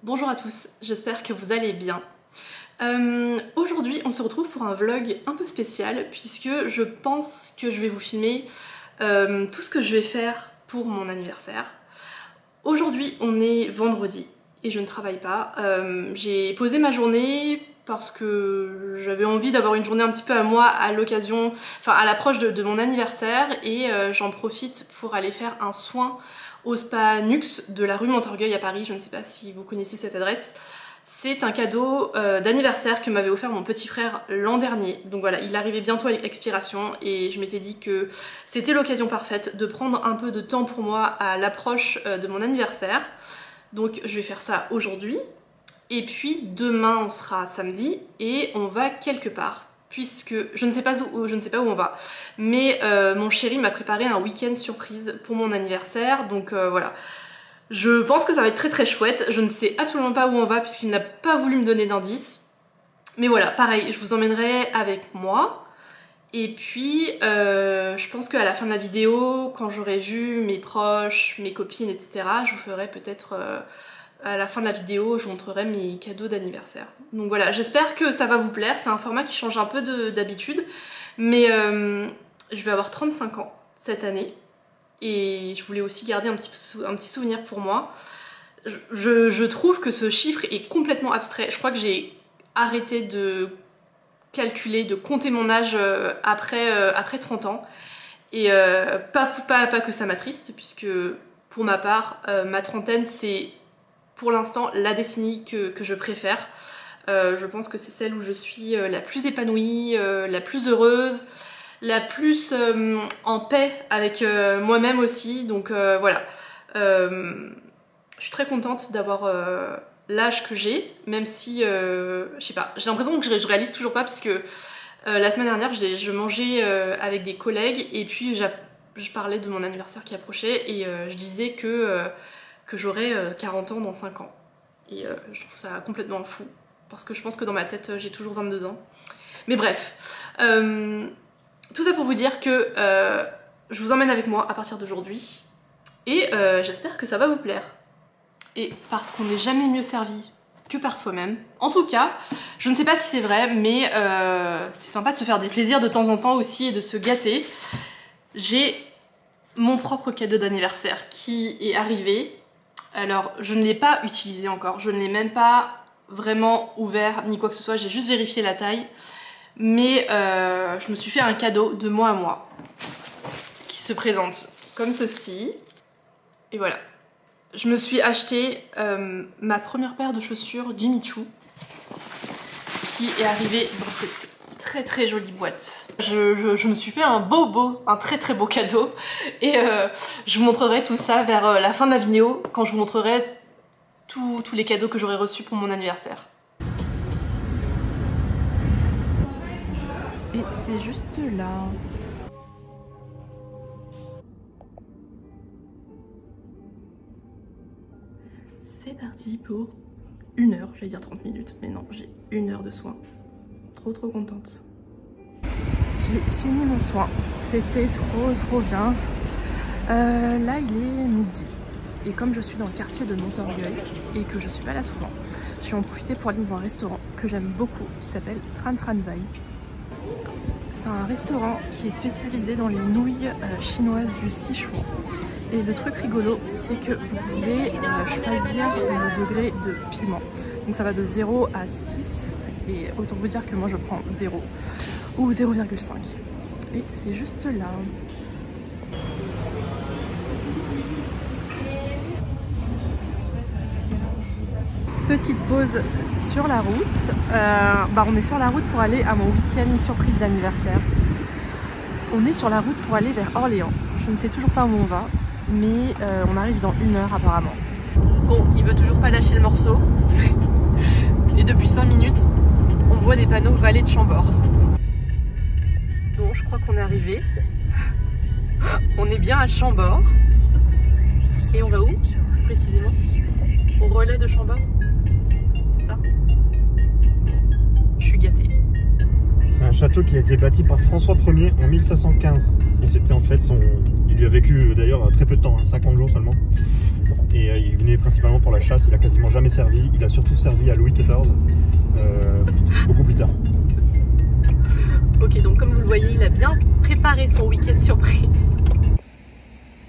Bonjour à tous, j'espère que vous allez bien. Aujourd'hui on se retrouve pour un vlog un peu spécial puisque je pense que je vais vous filmer tout ce que je vais faire pour mon anniversaire. Aujourd'hui on est vendredi et je ne travaille pas. J'ai posé ma journée parce que j'avais envie d'avoir une journée un petit peu à moi à l'occasion, enfin à l'approche de mon anniversaire et j'en profite pour aller faire un soin au spa Nux de la rue Montorgueil à Paris. Je ne sais pas si vous connaissez cette adresse. C'est un cadeau d'anniversaire que m'avait offert mon petit frère l'an dernier. Donc voilà, il arrivait bientôt à l'expiration et je m'étais dit que c'était l'occasion parfaite de prendre un peu de temps pour moi à l'approche de mon anniversaire. Donc je vais faire ça aujourd'hui. Et puis demain on sera samedi et on va quelque part. Puisque je ne sais pas où on va, mais mon chéri m'a préparé un week-end surprise pour mon anniversaire, donc voilà. Je pense que ça va être très très chouette. Je ne sais absolument pas où on va puisqu'il n'a pas voulu me donner d'indice. Mais voilà, pareil, je vous emmènerai avec moi. Et puis, je pense qu'à la fin de la vidéo, quand j'aurai vu mes proches, mes copines, etc., je vous ferai peut-être... à la fin de la vidéo, je vous montrerai mes cadeaux d'anniversaire. Donc voilà, j'espère que ça va vous plaire. C'est un format qui change un peu d'habitude. Mais je vais avoir 35 ans cette année. Et je voulais aussi garder un petit souvenir pour moi. Je trouve que ce chiffre est complètement abstrait. Je crois que j'ai arrêté de calculer, de compter mon âge après 30 ans. Et pas que ça m'attriste, puisque pour ma part, ma trentaine, c'est... pour l'instant la décennie que je préfère. Je pense que c'est celle où je suis la plus épanouie, la plus heureuse, la plus en paix avec moi-même aussi. Donc voilà, je suis très contente d'avoir l'âge que j'ai, même si, je sais pas, j'ai l'impression que je réalise toujours pas, parce que la semaine dernière je mangeais avec des collègues et puis je parlais de mon anniversaire qui approchait et je disais que j'aurai 40 ans dans 5 ans. Et je trouve ça complètement fou, parce que je pense que dans ma tête, j'ai toujours 22 ans. Mais bref, tout ça pour vous dire que je vous emmène avec moi à partir d'aujourd'hui. Et j'espère que ça va vous plaire. Et parce qu'on n'est jamais mieux servi que par soi-même. En tout cas, je ne sais pas si c'est vrai, mais c'est sympa de se faire des plaisirs de temps en temps aussi et de se gâter. J'ai mon propre cadeau d'anniversaire qui est arrivé. Alors, je ne l'ai pas utilisé encore, je ne l'ai même pas vraiment ouvert ni quoi que ce soit, j'ai juste vérifié la taille. Mais je me suis fait un cadeau de moi à moi qui se présente comme ceci. Et voilà. Je me suis acheté ma première paire de chaussures Jimmy Choo qui est arrivée dans cette très très jolie boîte. Je me suis fait un très très beau cadeau et je vous montrerai tout ça vers la fin de la vidéo quand je vous montrerai tous les cadeaux que j'aurai reçus pour mon anniversaire. Et c'est juste là. C'est parti pour 1 heure, j'allais dire 30 minutes, mais non, j'ai 1 heure de soin. Trop contente. J'ai fini mon soin, c'était trop bien. Là il est midi et comme je suis dans le quartier de Montorgueil et que je suis pas là souvent, je vais en profiter pour aller dans un restaurant que j'aime beaucoup qui s'appelle Tran Tran Zai. C'est un restaurant qui est spécialisé dans les nouilles chinoises du Sichuan. Et le truc rigolo, c'est que vous pouvez choisir le degré de piment. Donc ça va de 0 à 6. Et autant vous dire que moi je prends 0 ou 0,5. Et c'est juste là. Petite pause sur la route. On est sur la route pour aller à mon week-end surprise d'anniversaire. On est sur la route pour aller vers Orléans. Je ne sais toujours pas où on va, mais on arrive dans 1 heure apparemment. Bon, il veut toujours pas lâcher le morceau. Et depuis 5 minutes, on voit des panneaux Vallée de Chambord. Bon, je crois qu'on est arrivé. On est bien à Chambord. Et on va où précisément? Au relais de Chambord? C'est ça? Je suis gâtée. C'est un château qui a été bâti par François Ier en 1515. Et c'était en fait Il y a vécu d'ailleurs très peu de temps, 50 jours seulement. Et il venait principalement pour la chasse, il a quasiment jamais servi. Il a surtout servi à Louis XIV, beaucoup plus tard. Ok, donc comme vous le voyez, il a bien préparé son week-end surprise.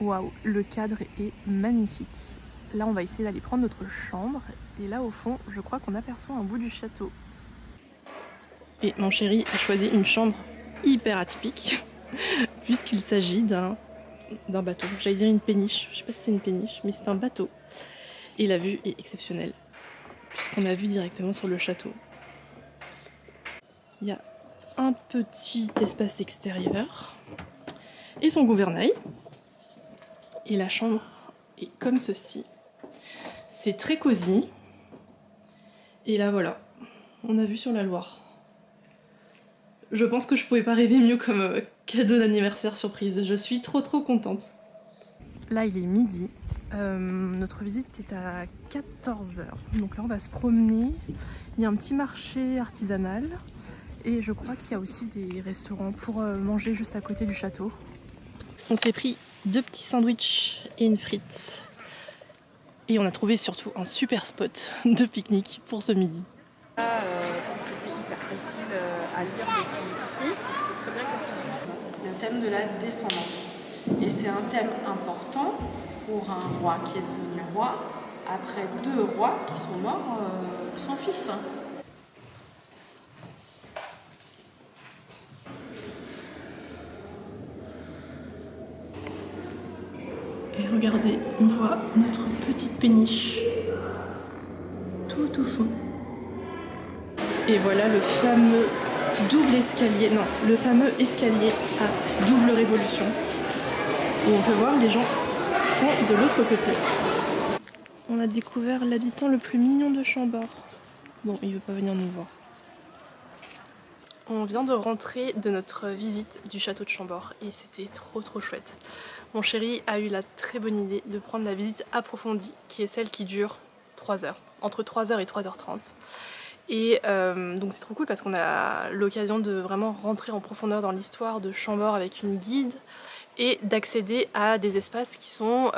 Waouh, le cadre est magnifique. Là, on va essayer d'aller prendre notre chambre. Et là, au fond, je crois qu'on aperçoit un bout du château. Et mon chéri a choisi une chambre hyper atypique, puisqu'il s'agit d'un bateau. J'allais dire une péniche, je sais pas si c'est une péniche, mais c'est un bateau. Et la vue est exceptionnelle, puisqu'on a vue directement sur le château. Il y a un petit espace extérieur et son gouvernail. Et la chambre est comme ceci. C'est très cosy. Et là voilà, on a vue sur la Loire. Je pense que je pouvais pas rêver mieux comme cadeau d'anniversaire surprise. Je suis trop contente. Là il est midi. Notre visite est à 14 h. Donc là on va se promener. Il y a un petit marché artisanal. Et je crois qu'il y a aussi des restaurants pour manger juste à côté du château. On s'est pris 2 petits sandwichs et une frite. Et on a trouvé surtout un super spot de pique-nique pour ce midi. C'était hyper facile à lire depuis ici. C'est très bien comme ça. Le thème de la descendance. Et c'est un thème important pour un roi qui est devenu roi après 2 rois qui sont morts sans fils. Et regardez, on voit notre petite péniche tout au fond. Et voilà le fameux double escalier, non, le fameux escalier à double révolution. Où on peut voir les gens qui sont de l'autre côté. On a découvert l'habitant le plus mignon de Chambord. Bon, il veut pas venir nous voir. On vient de rentrer de notre visite du château de Chambord et c'était trop chouette. Mon chéri a eu la très bonne idée de prendre la visite approfondie qui est celle qui dure 3 heures, entre 3 h et 3 h 30. Et donc c'est trop cool parce qu'on a l'occasion de vraiment rentrer en profondeur dans l'histoire de Chambord avec une guide et d'accéder à des espaces qui sont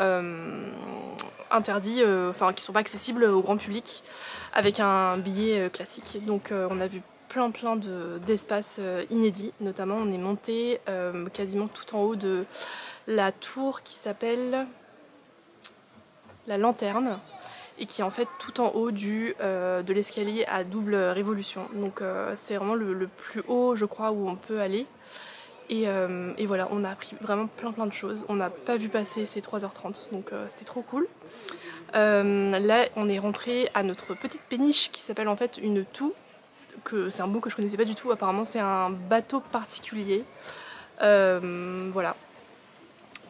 interdits, enfin qui sont pas accessibles au grand public avec un billet classique. Donc on a vu plein d'espaces inédits, notamment on est monté quasiment tout en haut de la tour qui s'appelle la Lanterne et qui est en fait tout en haut de l'escalier à double révolution. Donc c'est vraiment le plus haut je crois où on peut aller. Et voilà, on a appris vraiment plein de choses. On n'a pas vu passer ces 3 h 30, donc c'était trop cool. Là, on est rentré à notre petite péniche qui s'appelle en fait une toue. C'est un mot que je connaissais pas du tout. Apparemment, c'est un bateau particulier, voilà,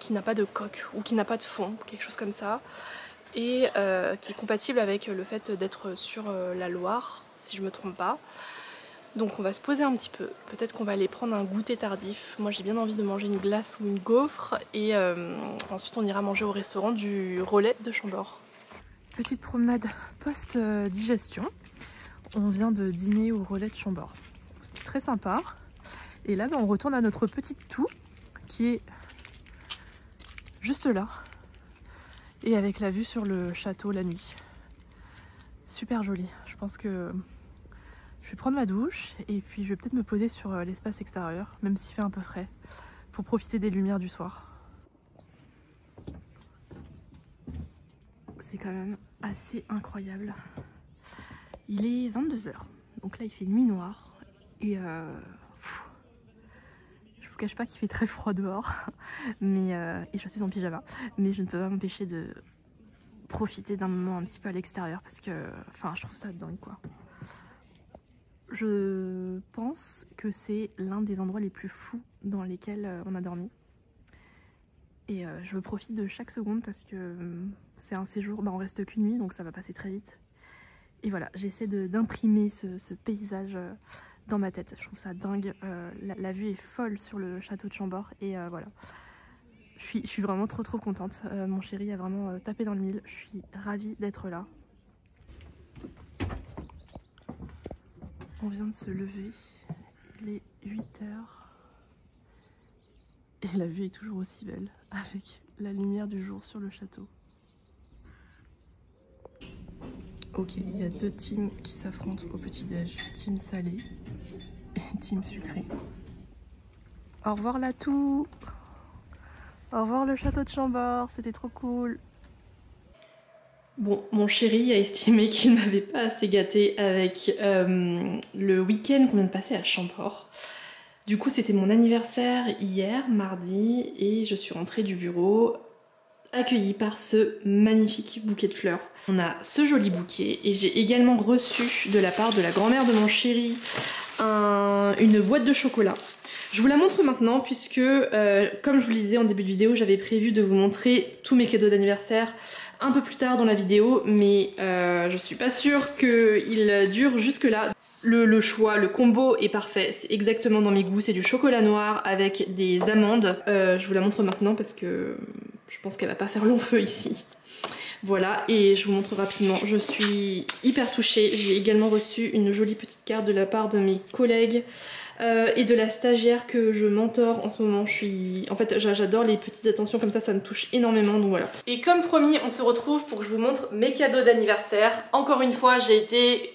qui n'a pas de coque ou qui n'a pas de fond, quelque chose comme ça, et qui est compatible avec le fait d'être sur la Loire, si je me trompe pas. Donc on va se poser un petit peu, peut-être qu'on va aller prendre un goûter tardif. Moi j'ai bien envie de manger une glace ou une gaufre et ensuite on ira manger au restaurant du Relais de Chambord. Petite promenade post-digestion. On vient de dîner au Relais de Chambord. C'était très sympa. Et là on retourne à notre petite toue qui est juste là. Et avec la vue sur le château la nuit. Super joli. Je pense que je vais prendre ma douche et puis je vais peut-être me poser sur l'espace extérieur, même s'il fait un peu frais, pour profiter des lumières du soir. C'est quand même assez incroyable. Il est 22 h, donc là il fait nuit noire et je vous cache pas qu'il fait très froid dehors, mais et je suis en pyjama, mais je ne peux pas m'empêcher de profiter d'un moment un petit peu à l'extérieur parce que, enfin, je trouve ça dingue quoi. Je pense que c'est l'un des endroits les plus fous dans lesquels on a dormi. Et je profite de chaque seconde parce que c'est un séjour, on reste qu'une nuit donc ça va passer très vite. Et voilà, j'essaie d'imprimer ce paysage dans ma tête. Je trouve ça dingue. La vue est folle sur le château de Chambord et voilà. Je suis vraiment trop contente. Mon chéri a vraiment tapé dans le mille. Je suis ravie d'être là. On vient de se lever, il est 8 h Et la vue est toujours aussi belle, avec la lumière du jour sur le château. Ok, il y a deux teams qui s'affrontent au petit-déj. Team salé et team sucré. Au revoir Latou. Au revoir le château de Chambord, c'était trop cool. Bon, mon chéri a estimé qu'il ne m'avait pas assez gâté avec le week-end qu'on vient de passer à Chambord. Du coup, c'était mon anniversaire hier, mardi, et je suis rentrée du bureau accueillie par ce magnifique bouquet de fleurs. On a ce joli bouquet et j'ai également reçu de la part de la grand-mère de mon chéri une boîte de chocolat. Je vous la montre maintenant puisque, comme je vous le disais en début de vidéo, j'avais prévu de vous montrer tous mes cadeaux d'anniversaire un peu plus tard dans la vidéo, mais je suis pas sûre qu'il dure jusque là. Le choix, le combo est parfait, c'est exactement dans mes goûts, c'est du chocolat noir avec des amandes. Je vous la montre maintenant parce que je pense qu'elle va pas faire long feu ici. Voilà, et je vous montre rapidement, je suis hyper touchée. J'ai également reçu une jolie petite carte de la part de mes collègues et de la stagiaire que je mentore en ce moment. En fait, j'adore les petites attentions comme ça me touche énormément, donc voilà. Et comme promis, on se retrouve pour que je vous montre mes cadeaux d'anniversaire. Encore une fois, j'ai été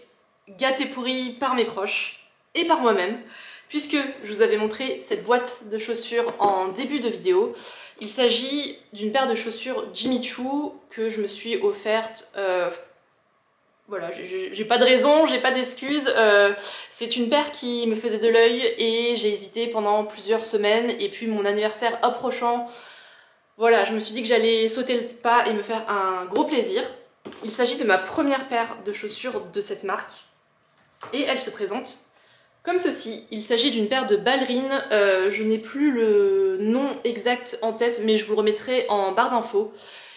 gâtée pourrie par mes proches et par moi-même, puisque je vous avais montré cette boîte de chaussures en début de vidéo. Il s'agit d'une paire de chaussures Jimmy Choo que je me suis offerte. Voilà, j'ai pas de raison, j'ai pas d'excuses. C'est une paire qui me faisait de l'œil et j'ai hésité pendant plusieurs semaines. Et puis mon anniversaire approchant, voilà, je me suis dit que j'allais sauter le pas et me faire un gros plaisir. Il s'agit de ma première paire de chaussures de cette marque. Et elle se présente comme ceci. Il s'agit d'une paire de ballerines. Je n'ai plus le nom exact en tête, mais je vous le remettrai en barre d'infos.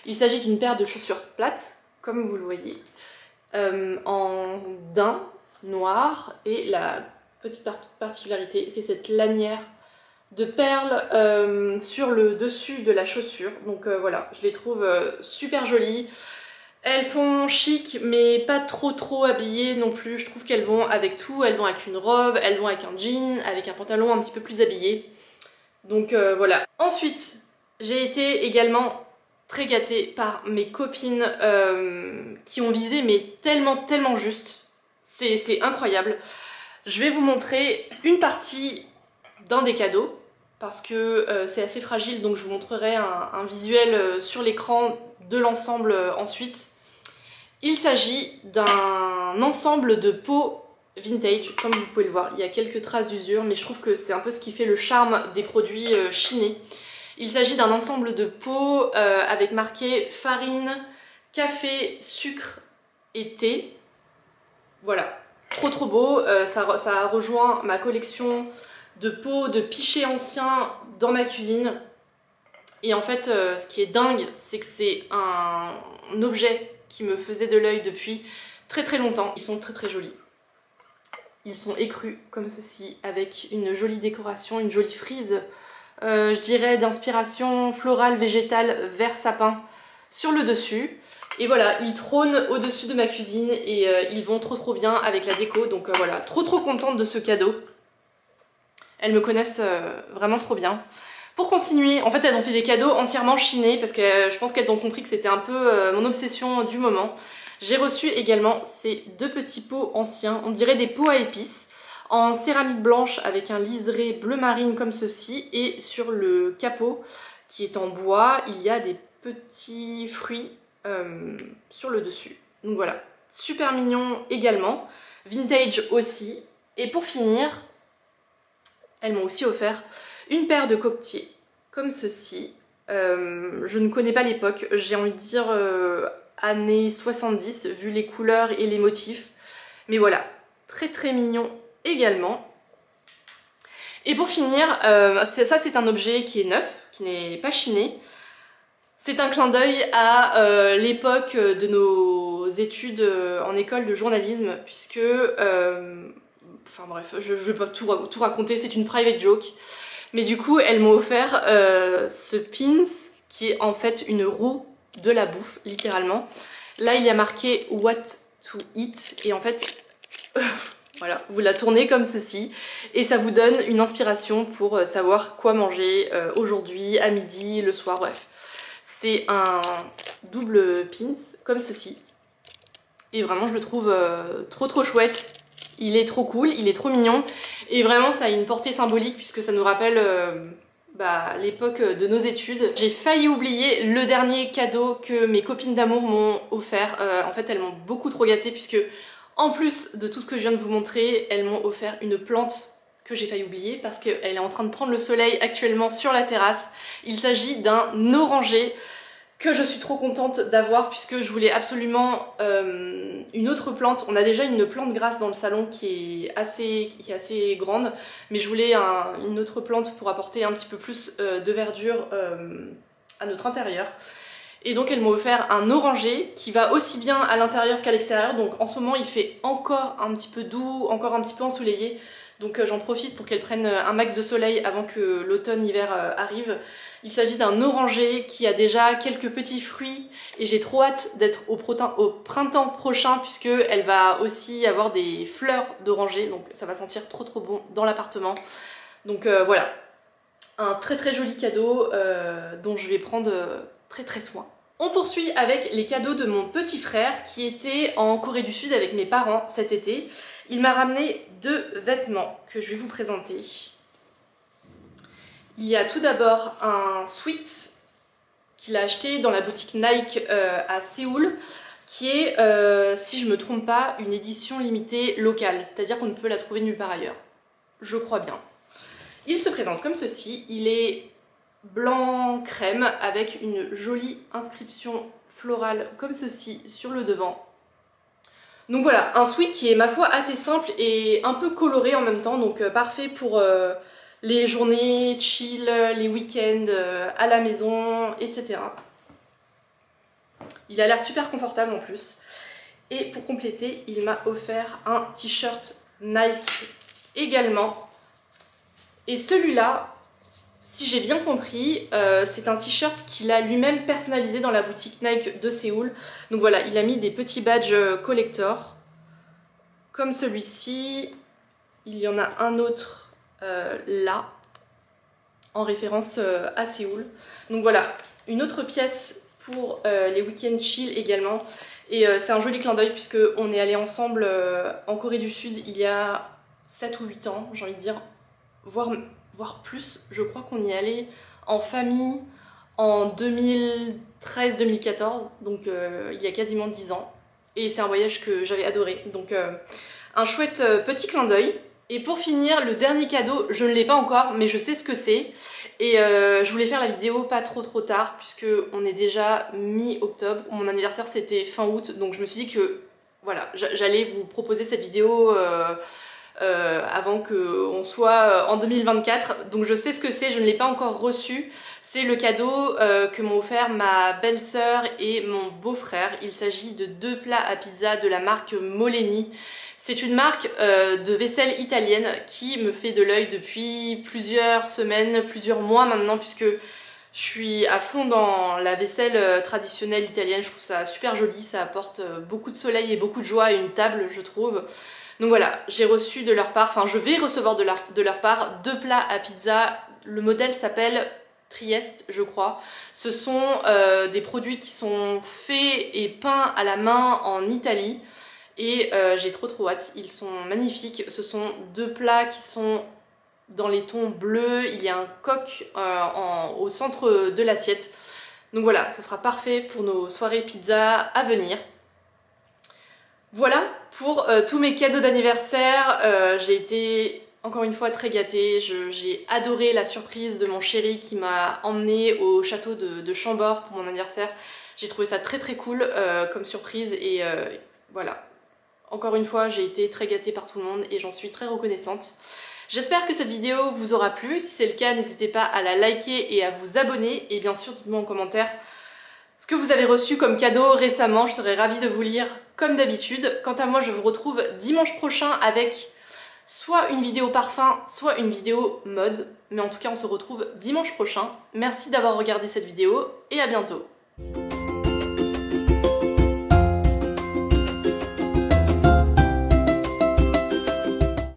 Il s'agit d'une paire de chaussures plates, comme vous le voyez, en daim noir. Et la petite particularité, c'est cette lanière de perles sur le dessus de la chaussure. Donc voilà, je les trouve super jolies. Elles font chic mais pas trop habillées non plus, je trouve qu'elles vont avec tout, elles vont avec une robe, elles vont avec un jean, avec un pantalon un petit peu plus habillé. Donc voilà. Ensuite, j'ai été également très gâtée par mes copines qui ont visé mais tellement juste. C'est incroyable. Je vais vous montrer une partie d'un des cadeaux parce que c'est assez fragile, donc je vous montrerai un visuel sur l'écran de l'ensemble ensuite. Il s'agit d'un ensemble de pots vintage, comme vous pouvez le voir. Il y a quelques traces d'usure, mais je trouve que c'est un peu ce qui fait le charme des produits chinés. Il s'agit d'un ensemble de pots avec marqué farine, café, sucre et thé. Voilà, trop beau. Ça rejoint ma collection de pots de pichets anciens dans ma cuisine. Et en fait, ce qui est dingue, c'est que c'est un objet qui me faisait de l'œil depuis très longtemps. Ils sont très jolis. Ils sont écrus comme ceci, avec une jolie décoration, une jolie frise, je dirais d'inspiration florale, végétale, vert sapin sur le dessus. Et voilà, ils trônent au-dessus de ma cuisine et ils vont trop bien avec la déco. Donc voilà, trop contente de ce cadeau. Elles me connaissent vraiment trop bien. Pour continuer, en fait elles ont fait des cadeaux entièrement chinés parce que je pense qu'elles ont compris que c'était un peu mon obsession du moment. J'ai reçu également ces deux petits pots anciens, on dirait des pots à épices, en céramique blanche avec un liseré bleu marine comme ceci, et sur le capot qui est en bois, il y a des petits fruits sur le dessus. Donc voilà, super mignon également, vintage aussi. Et pour finir, elles m'ont aussi offert une paire de coquetiers comme ceci. Je ne connais pas l'époque, j'ai envie de dire années 70 vu les couleurs et les motifs. Mais voilà, très mignon également. Et pour finir, ça c'est un objet qui est neuf, qui n'est pas chiné. C'est un clin d'œil à l'époque de nos études en école de journalisme, puisque enfin bref, je vais pas tout raconter, c'est une private joke. Mais du coup, elles m'ont offert ce pins qui est en fait une roue de la bouffe, littéralement. Là, il y a marqué What to Eat. Et en fait, Voilà, vous la tournez comme ceci et ça vous donne une inspiration pour savoir quoi manger aujourd'hui, à midi, le soir, bref. C'est un double pins comme ceci. Et vraiment je le trouve trop chouette. Il est trop cool, il est trop mignon. Et vraiment ça a une portée symbolique puisque ça nous rappelle l'époque de nos études. J'ai failli oublier le dernier cadeau que mes copines d'amour m'ont offert. En fait elles m'ont beaucoup trop gâtée puisque en plus de tout ce que je viens de vous montrer, elles m'ont offert une plante que j'ai failli oublier parce qu'elle est en train de prendre le soleil actuellement sur la terrasse. Il s'agit d'un oranger que je suis trop contente d'avoir puisque je voulais absolument une autre plante. On a déjà une plante grasse dans le salon qui est assez grande, mais je voulais une autre plante pour apporter un petit peu plus de verdure à notre intérieur. Et donc elle m'a offert un oranger qui va aussi bien à l'intérieur qu'à l'extérieur. Donc en ce moment il fait encore un petit peu doux, encore un petit peu ensoleillé. Donc j'en profite pour qu'elle prenne un max de soleil avant que l'automne-hiver arrive. Il s'agit d'un oranger qui a déjà quelques petits fruits et j'ai trop hâte d'être au printemps prochain puisque elle va aussi avoir des fleurs d'oranger. Donc ça va sentir trop bon dans l'appartement. Donc voilà, un très joli cadeau dont je vais prendre très soin. On poursuit avec les cadeaux de mon petit frère qui était en Corée du Sud avec mes parents cet été. Il m'a ramené 2 vêtements que je vais vous présenter. Il y a tout d'abord un sweat qu'il a acheté dans la boutique Nike à Séoul qui est, si je me trompe pas, une édition limitée locale, c'est-à-dire qu'on ne peut la trouver nulle part ailleurs. Je crois bien. Il se présente comme ceci, il est blanc crème avec une jolie inscription florale comme ceci sur le devant. Donc voilà, un sweat qui est ma foi assez simple et un peu coloré en même temps, donc parfait pour les journées chill, les week-ends à la maison, etc. Il a l'air super confortable en plus. Et pour compléter, il m'a offert un t-shirt Nike également. Et celui-là, si j'ai bien compris, c'est un t-shirt qu'il a lui-même personnalisé dans la boutique Nike de Séoul. Donc voilà, il a mis des petits badges collector, comme celui-ci. Il y en a un autre là, en référence à Séoul. Donc voilà, une autre pièce pour les week-ends chill également. Et c'est un joli clin d'œil puisqu'on est allés ensemble en Corée du Sud il y a 7 ou 8 ans, j'ai envie de dire, voire plus. Je crois qu'on y est allé en famille en 2013-2014, donc il y a quasiment 10 ans. Et c'est un voyage que j'avais adoré, donc un chouette petit clin d'œil. Et pour finir, le dernier cadeau, je ne l'ai pas encore, mais je sais ce que c'est. Et je voulais faire la vidéo pas trop tard, puisque on est déjà mi-octobre. Mon anniversaire c'était fin août, donc je me suis dit que voilà, j'allais vous proposer cette vidéo avant qu'on soit en 2024. Donc je sais ce que c'est, je ne l'ai pas encore reçu. C'est le cadeau que m'ont offert ma belle-sœur et mon beau-frère. Il s'agit de 2 plats à pizza de la marque Moleni. C'est une marque de vaisselle italienne qui me fait de l'œil depuis plusieurs semaines, plusieurs mois maintenant, puisque je suis à fond dans la vaisselle traditionnelle italienne. Je trouve ça super joli, ça apporte beaucoup de soleil et beaucoup de joie à une table, je trouve. Donc voilà, j'ai reçu de leur part, enfin je vais recevoir de leur part 2 plats à pizza. Le modèle s'appelle Trieste, je crois. Ce sont des produits qui sont faits et peints à la main en Italie. Et j'ai trop hâte, ils sont magnifiques. Ce sont 2 plats qui sont dans les tons bleus. Il y a un coq au centre de l'assiette. Donc voilà, ce sera parfait pour nos soirées pizza à venir. Voilà pour tous mes cadeaux d'anniversaire. J'ai été encore une fois très gâtée. J'ai adoré la surprise de mon chéri qui m'a emmenée au château de Chambord pour mon anniversaire. J'ai trouvé ça très cool comme surprise et voilà. Encore une fois, j'ai été très gâtée par tout le monde et j'en suis très reconnaissante. J'espère que cette vidéo vous aura plu. Si c'est le cas, n'hésitez pas à la liker et à vous abonner. Et bien sûr, dites-moi en commentaire ce que vous avez reçu comme cadeau récemment. Je serai ravie de vous lire comme d'habitude. Quant à moi, je vous retrouve dimanche prochain avec soit une vidéo parfum, soit une vidéo mode. Mais en tout cas, on se retrouve dimanche prochain. Merci d'avoir regardé cette vidéo et à bientôt.